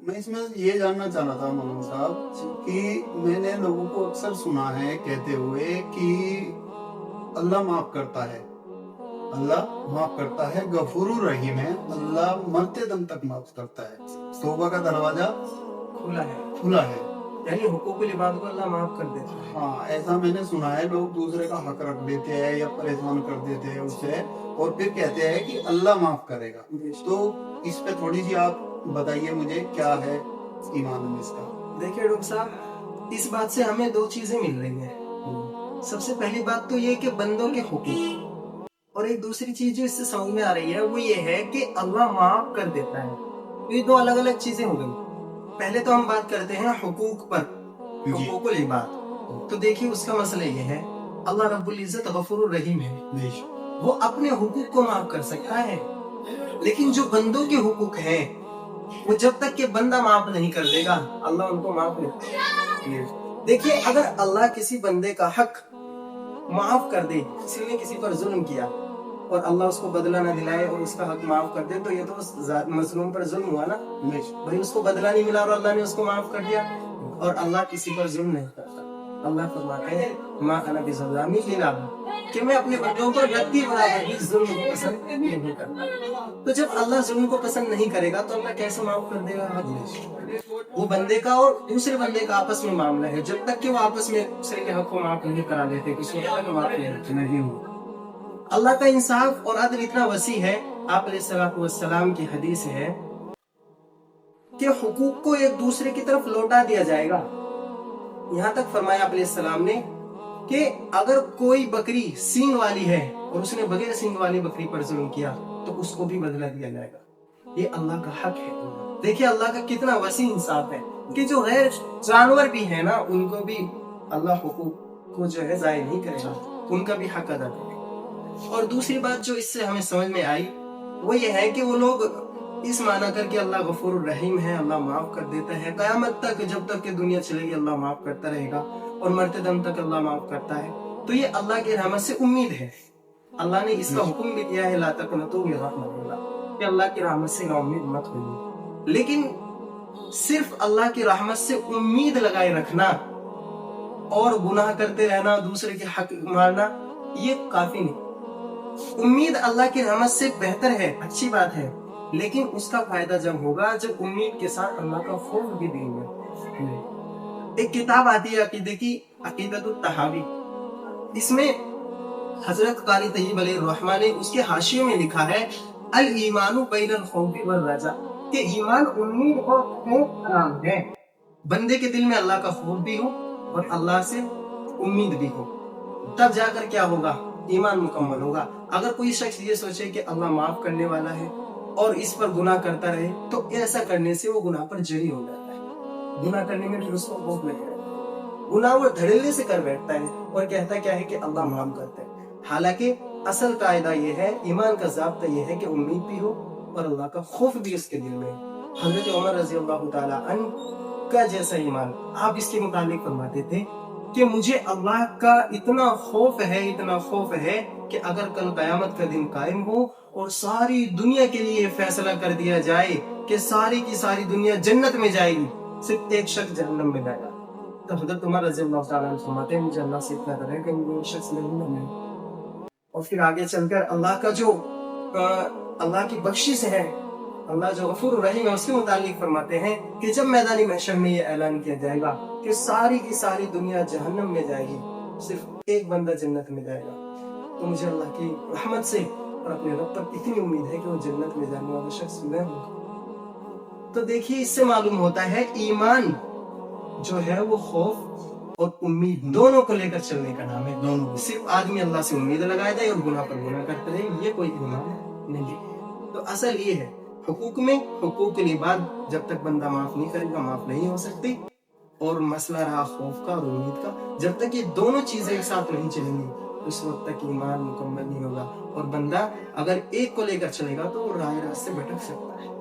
मैं इसमें ये जानना चाह रहा था मौलवी साहब कि मैंने लोगों को अक्सर सुना है कहते हुए कि अल्लाह माफ करता है, अल्लाह माफ करता है, गफूरुर रहीम है, अल्लाह मरते दम तक माफ करता है, तौबा का दरवाजा खुला है, यानी हुकूकुल इबाद को अल्लाह माफ कर देता है। हाँ ऐसा मैंने सुना है। लोग दूसरे का हक रख देते हैं या परेशान कर देते हैं उससे, और फिर कहते हैं कि अल्लाह माफ करेगा। तो इस पे थोड़ी सी आप बताइए मुझे, क्या है ईमान इसका? देखिए डॉक्टर साहब, इस बात से हमें दो चीजें मिल रही हैं। सबसे पहली बात तो ये कि बंदों के हुकूक, और एक दूसरी चीज जो इससे समझ में आ रही है वो ये है कि अल्लाह माफ कर देता है। तो ये दो अलग अलग चीजें हो गई। पहले तो हम बात करते हैं हुकूक पर, हुकूकुल इबाद। तो देखिए उसका मसला ये है, अल्लाह रब्बुल इज्जत गफूरुर रहीम है, वो अपने हुकूक को माफ कर सकता है, लेकिन जो बंदों के हुकूक हैं वो जब तक के बंदा माफ नहीं कर देगा अल्लाह उनको माफ नहीं करेगा। देखिए अगर अल्लाह किसी बंदे का हक माफ कर दे, किसी ने किसी पर जुल्म किया और अल्लाह उसको बदला ना दिलाए और उसका हक माफ कर दे, तो ये तो उस मजलूम पर जुल्म हुआ ना। भाई उसको बदला नहीं मिला और अल्लाह ने उसको माफ कर दिया, और अल्लाह किसी पर जुल्म नहीं करता। अल्लाह फरमाते हैं मा अना बिज़ल्लामी लिल अबीद, कि मैं अपने बंदों पर रत्ती बराबर भी जुल्म को पसंद नहीं करता। तो जब अल्लाह जुल्म को पसंद नहीं करेगा तो अल्लाह कैसे माफ कर देगा? वो बंदे का और दूसरे बंदे का आपस में मामला है, जब तक कि वो आपस में दूसरे के हक को माफ नहीं करा देते, किसी को माफ नहीं होगा। अल्लाह का इंसाफ और अदल इतना वसी है, आप अलैहिस्सलाम की हदीस है कि हुकूक को एक दूसरे की तरफ लौटा दिया जाएगा। यहाँ तक फरमाया आप अलैहिस्सलाम ने कि अगर कोई बकरी सींग वाली है और उसने बगैर सींग वाली बकरी पर जुल्म किया तो उसको भी बदला दिया जाएगा। ये अल्लाह का हक है। देखिए अल्लाह का कितना वसी इंसाफ है कि जो गैर जानवर भी है ना, उनको भी अल्लाह हुकूक को जो है जाय नहीं करेगा, उनका भी हक अदा करेगा। और दूसरी बात जो इससे हमें समझ में आई वो ये है कि वो लोग इस माना करके अल्लाह गफूरुर रहीम है, अल्लाह माफ कर देता है, कयामत तक जब तक कि दुनिया चलेगी अल्लाह माफ करता रहेगा और मरते दम तक अल्लाह माफ करता है। तो ये अल्लाह की रहमत से उम्मीद है। अल्लाह ने इसका हुक्म भी दिया है, ला तक़नतू मिन रहमतिल्लाह, कि अल्लाह की रहमत से नाउम्मीद मत होइए। लेकिन सिर्फ अल्लाह की रहमत से उम्मीद लगाए रखना और गुनाह करते रहना, दूसरे के हक मारना, ये काफी नहीं। उम्मीद अल्लाह की रहमत से बेहतर है, अच्छी बात है, लेकिन उसका फायदा जब होगा जब उम्मीद के साथ अल्लाह का खौफ भी देंगे। एक किताब आती है अकीदे की, अकीदतुत तहावी, इसमें हजरत कारी तय्यब अलैहिर्रहमा ने उसके हाशिये में लिखा है अल ईमानु बैनल खौफी वल रजा, कि ईमान उम्मीद और खौफ का नाम है। बंदे के दिल में अल्लाह का खौफ भी हो और अल्लाह से उम्मीद भी हो, तब जाकर क्या होगा, ईमान मुकम्मल होगा। अगर कोई शख्स ये सोचे कि अल्लाह माफ करने वाला है और इस पर गुनाह करता रहे, तो ऐसा करने से वो गुनाह पर जरी हो जाता है। गुनाह करने में फिर उसको खौफ नहीं रहता, गुनाह वो धड़ल्ले से कर बैठता है और कहता क्या है कि अल्लाह माफ करता है। हालांकि असल कायदा ये है, ईमान का ज़ाब्ता ये है कि उम्मीद भी हो और अल्लाह का खौफ भी उसके दिल में। हजरत उमर रज़ी अल्लाह तआला अन्हु का जैसा ईमान, आप इसके मुतालिक फरमाते थे कि मुझे अल्लाह का इतना खौफ है, इतना खौफ है कि अगर कल क़यामत का दिन कायम हो और सारी दुनिया के लिए फैसला कर दिया जाए कि सारी की सारी दुनिया जन्नत में जाएगी, सिर्फ एक शख्स जहन्नम में जाएगा, तो हज़रत उमर रज़ी अल्लाह तआला अन्हु फरमाते हैं मुझे अल्लाह से इतना डर है कि वो शख्स जहन्नम में। और फिर आगे चलकर अल्लाह का जो अल्लाह की बख्शिश है, अल्लाह जो गफूर रहीम है, उसके मुतालिक फरमाते हैं कि जब मैदानी महशर में ये ऐलान किया जाएगा कि सारी की सारी दुनिया जहन्नम में जाएगी, सिर्फ एक बंदा जन्नत में जाएगा, तो मुझे अल्लाह की रहमत से और अपने रब पर इतनी उम्मीद है कि वो जन्नत में जाने वाला शख्स मैं हूँ। तो देखिए इससे मालूम होता है ईमान जो है वो खौफ और उम्मीद दोनों को लेकर चलने का नाम है। दोनों, सिर्फ आदमी अल्लाह से उम्मीद लगाए जाए और गुनाह पर गुनाह करते रहे, ये कोई ईमान नहीं। तो असल ये है, हुकूक में हुकूक इबाद जब तक बंदा माफ नहीं करेगा माफ नहीं हो सकती, और मसला रहा खौफ का और उम्मीद का, जब तक ये दोनों चीजें एक साथ नहीं चलेंगी उस वक्त तक ईमान मुकम्मल नहीं होगा, और बंदा अगर एक को लेकर चलेगा तो वो राह रास्त से भटक सकता है।